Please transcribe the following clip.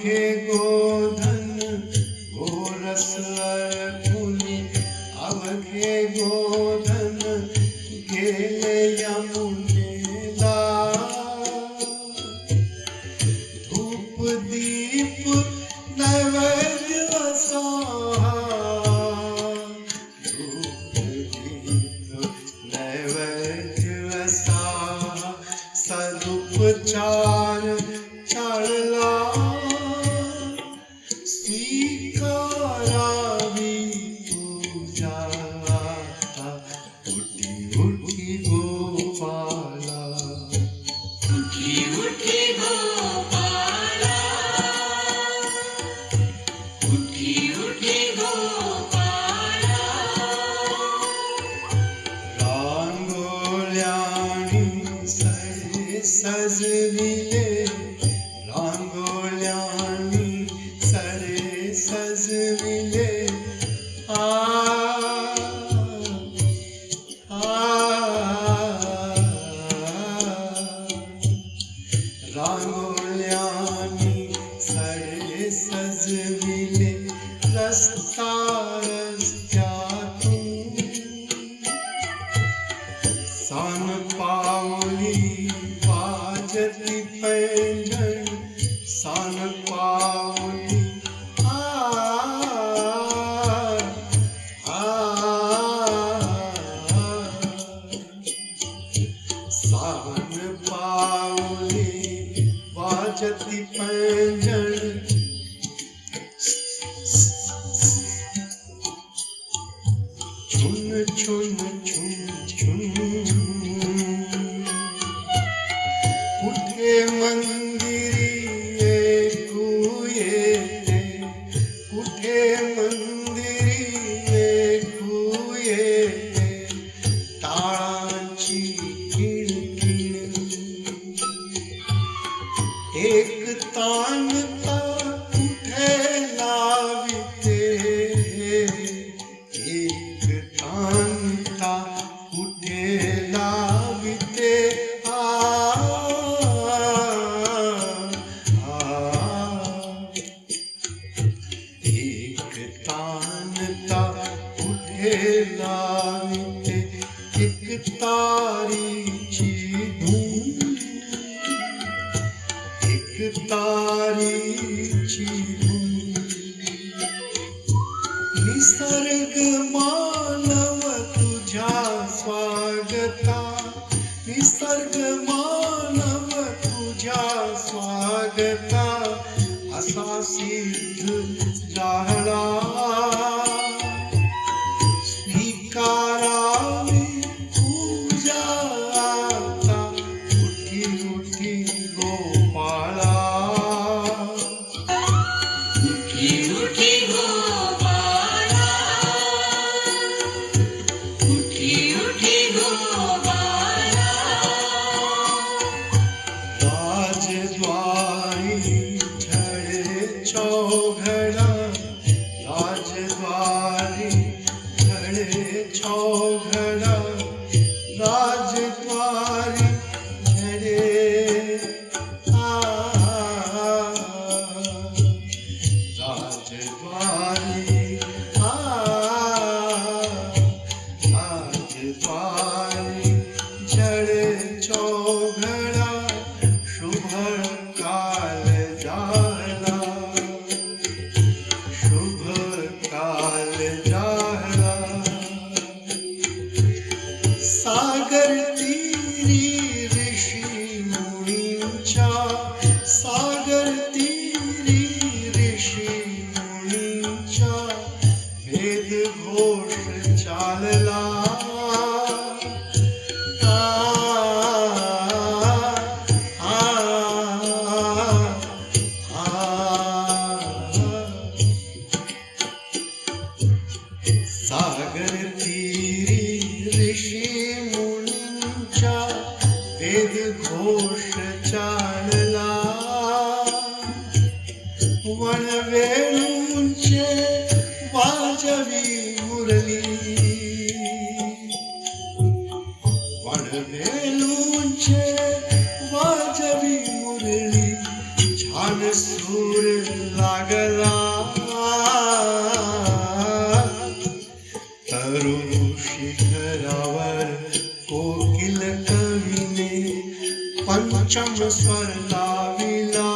अवघे गोधन गोरस अर्पुनी अवघे गोधन गेले यमुनेला धूप दीप नैवेद्य वसा धूप दीप नैवेद्य वसा सदुपचार चढ़ला स्वीकारावी पूजा उठी उठी गोपाला उठी उठी गोपाला उठी उठी गोपाला रांगोळ्यानी सडे सजविले रांगोळ्यानी सडे सजविले आ रांगोळ्यानी सडे सजविले रस्ता रस्त्यातून सान पावली वाजती पैंजण सान पावली सान पावली वाजती पैंजण छुन छुन छुन छुन उठे मंदिरी ऐकू येते उठे मंदिरी ऐकू येते टाळांची किणकिण एक तानता कुठे लाविते एक तानता कुठे लाविते एक तानता कुठे लाविते एक तारीची धूम एक तारीची धूम निसर्ग मानव तुझ्या स्वागता निसर्ग मानव तुझ्या स्वागता असा सिद्ध जाहला स्वीकारावी पूजा आता उठी उठी गोपाळा उठी उठी गोपाला उठी उठी गोपाला राजद्वारी झड़े चौघड़ा राजद्वारी झड़े चौघड़ा राजद्वारी झड़े राजद्वारी राजद्वारी झड़े चौघड़ा शुभ काल जाला शुभ काल जाला सागर तीरी ऋषी मुनींच्या सागर तीरी ऋषी मुनींच्या वेद घोष चालला सागर तीरी ऋषी मुनींच्या वेद घोष चालला वनवेणूंचे वाजवी मुरली वनवेणूंचे वाजवी मुरली छान सूर लागला तरू शिखरावर कोकिल कवीने पंचम स्वर लाविला